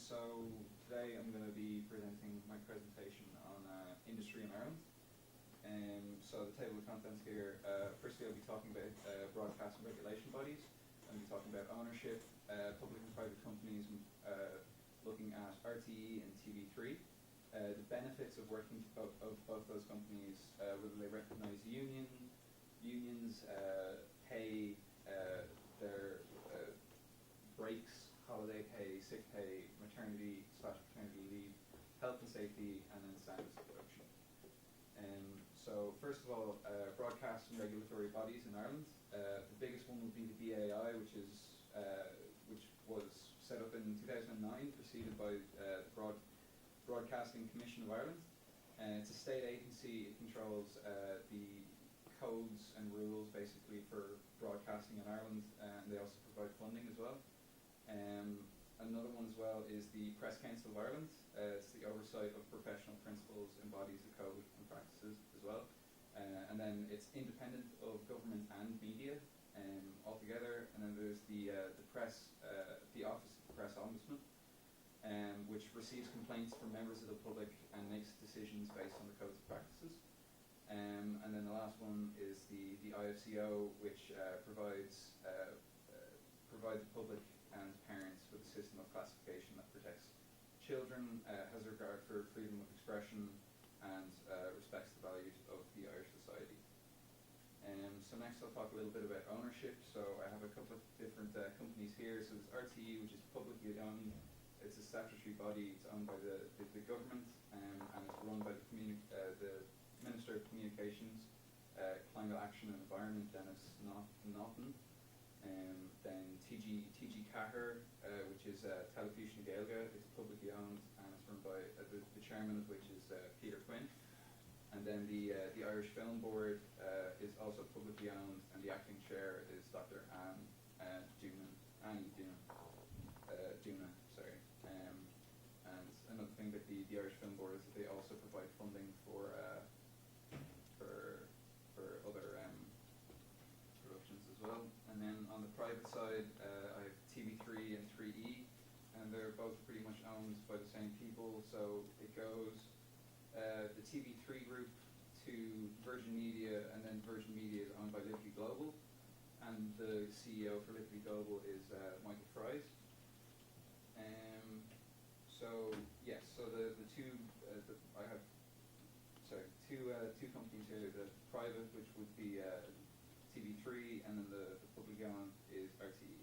So today I'm going to be presenting my presentation on industry in Ireland. So the table of contents here, firstly I'll be talking about broadcast and regulation bodies. I'll be talking about ownership, public and private companies, looking at RTE and TV3, the benefits of working of both those companies, whether they recognise unions, pay, their breaks, holiday pay, sick pay, maternity/paternity leave, health and safety, and then standards of production. So first of all, broadcast and regulatory bodies in Ireland. The biggest one would be the BAI, which was set up in 2009, preceded by the Broadcasting Commission of Ireland. It's a state agency. It controls the codes and rules basically for broadcasting in Ireland, and they also provide funding as well. Another one as well is the Press Council of Ireland. It's the oversight of professional principles, embodies the code and practices as well. And then it's independent of government and media altogether. And then there's the press, the Office of the Press Ombudsman, which receives complaints from members of the public and makes decisions based on the codes of practices. And then the last one is the IFCO, which provides the public and parents with a system of classification that protects children, has regard for freedom of expression, and respects the values of the Irish society. So next I'll talk a little bit about ownership. So I have a couple of different companies here. So there's RTE, which is publicly owned. It's a statutory body. It's owned by the government, and it's run by the Minister of Communications, Climate Action and Environment, Dennis Naughton. Then TG Cahir, which is Television Gaeilge. It's publicly owned, and it's run by the chairman of which is Peter Quinn. And then the Irish Film Board is also publicly owned, and the acting chair is Dr. Annie Duna. And another thing that the Irish Film Board is that they also provide funding for other productions as well. And then on the private side, I have TV3 and 3E, and they're both pretty much owned by the same people. So it goes the TV3 group to Virgin Media, and then Virgin Media is owned by Liberty Global, and the CEO for Liberty Global is Michael Fries. So the two I have two companies here. The private, which would be TV3, and then the publicly owned is RTE.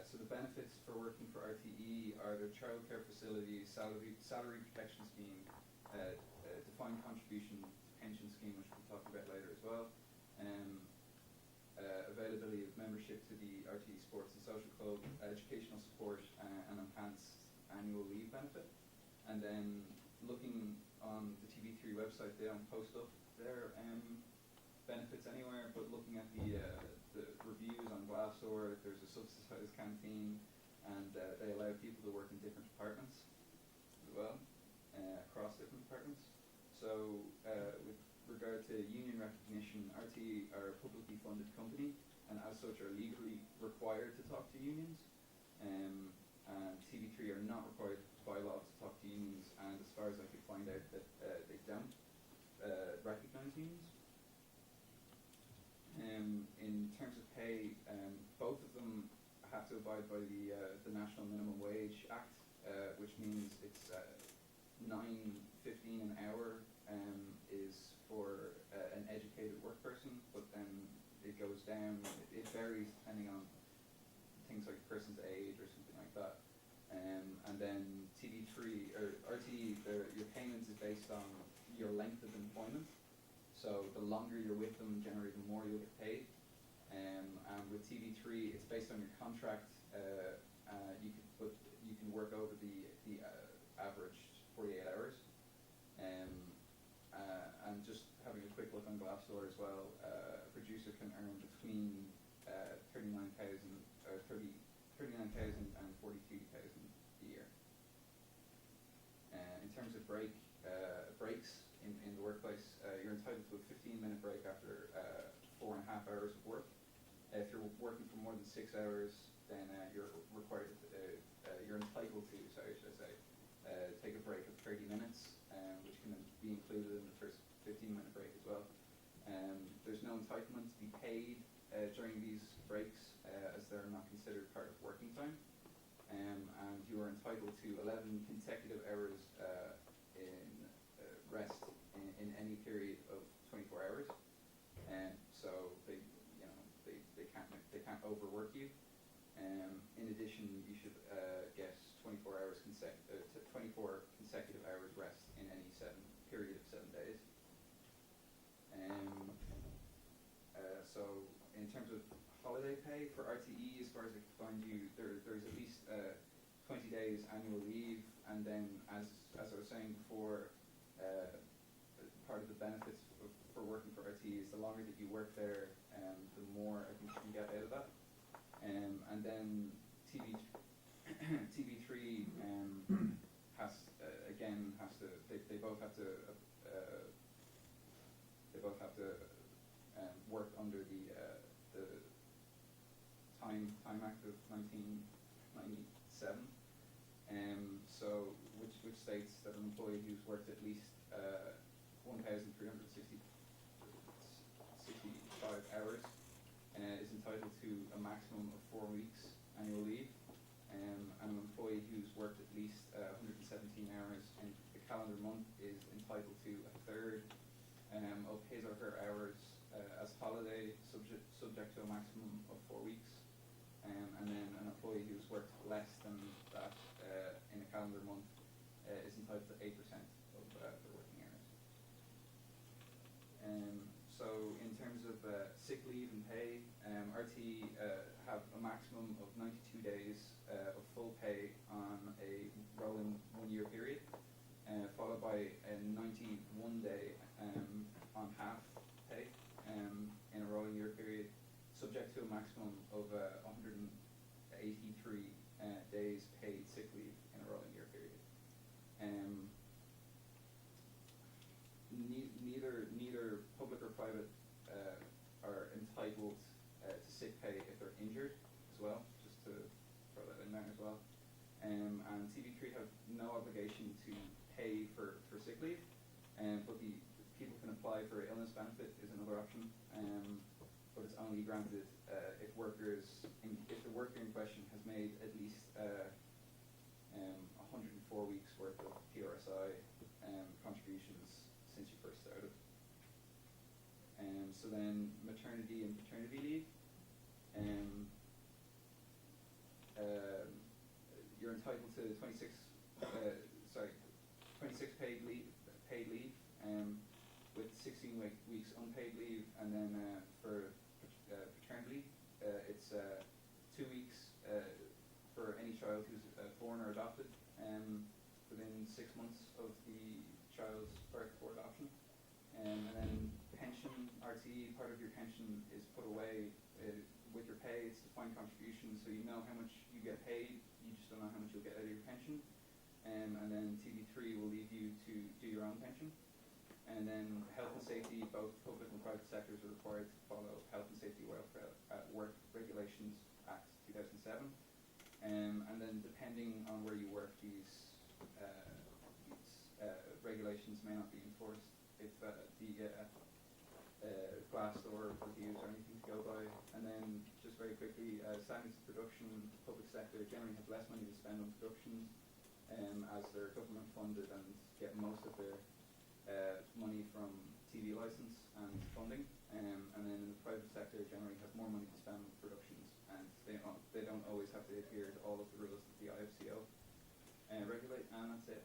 So the benefits for working for RTE are their childcare facilities, salary protection scheme, defined contribution pension scheme, which we'll talk about later as well, availability of membership to the RTE Sports and Social Club, educational support, and enhanced annual leave benefit. And then looking on the TV3 website, they don't post up their benefits anywhere, but looking at the reviews on Glassdoor, there's a subsidised canteen, and they allow people to work in different departments as well, across different departments. So with regard to union recognition, RTE are a publicly funded company, and as such are legally required to talk to unions, and TV3 are not required by law to talk to unions, and as far as I could find out, that they don't recognise unions. In terms of pay, both of them have to abide by the National Minimum Wage Act, which means it's $9.15 an hour is for an educated work person, but then it goes down. It varies depending on things like a person's age or something like that. And then TV3 or RTE, your payments is based on your length of employment. So the longer you're with them, generally the more you'll get paid. And with TV3, it's based on your contract. You can work over the average 48 hours. And just having a quick look on Glassdoor as well, a producer can earn between 39,000 and 42,000 a year. In terms of breaks in the workplace, you're entitled to a 15-minute break after 4.5 hours of work. If you're working for more than 6 hours, then you're required, you're entitled to, sorry, should I say, take a break of 30 minutes, which can be included in the first 15-minute break as well. There's no entitlement to be paid during these breaks, as they're not considered part of working time. And you are entitled to 11 consecutive hours in rest in any period of 24 hours. And so they can't overwork you. In addition, you should get 24 consecutive hours rest in any period of 7 days. So in terms of holiday pay for RTE, as far as I can find you, there's at least 20 days annual leave, and then as I was saying before, part of the benefits for working for RTE is the longer that you work there, the more I think you can get out of that. And then TV3 they both have to work under the Time Act of 1997, so which states that an employee who's worked at least 1,365 hours is entitled to a maximum of 4 weeks annual leave, and an employee who's worked at least 117 hours in the calendar month is entitled to a third of his or her hours as holiday, subject to a maximum of 4 weeks. And then an employee who's worked less than that in a calendar month is entitled to 8% of their working hours. So in terms of sick leave and pay, RT have a maximum of 92 days of full pay on a rolling 1-year period, followed by a 91-day on half pay in a rolling year period, subject to a maximum of 183 days paid sick leave in a rolling year period. Neither public or private are entitled to sick pay if they're injured as well, just to throw that in there as well. And TV3 have no obligation to pay for sick leave, but the people can apply for illness benefit is another option, but it's only granted if the worker in question has made at least 104 weeks worth of PRSI contributions since you first started. So then maternity and paternity leave. You're entitled to 26 paid leave, with 16 weeks unpaid leave, and then for paternity leave, it's 2 weeks for any child who's born or adopted within 6 months of the child's birth or adoption. And then pension, RTE, part of your pension is put away with your pay. It's defined contribution, so you know how much you get paid, you just don't know how much you'll get out of your pension. And then TV3 will leave you to do your own pension. And then health and safety, both public and private sectors are required to follow Health and Safety Welfare at Work Regulations Act 2007. And then depending on where you work, these regulations may not be enforced if the glass door reviews or anything to go by. And then just very quickly, standards of production, the public sector generally have less money to spend on productions as they're government funded and get most of their money from TV license and funding. And then in the private sector generally have more money to spend on productions, and they don't always have to adhere to all of the rules that the IFCO regulate, and that's it.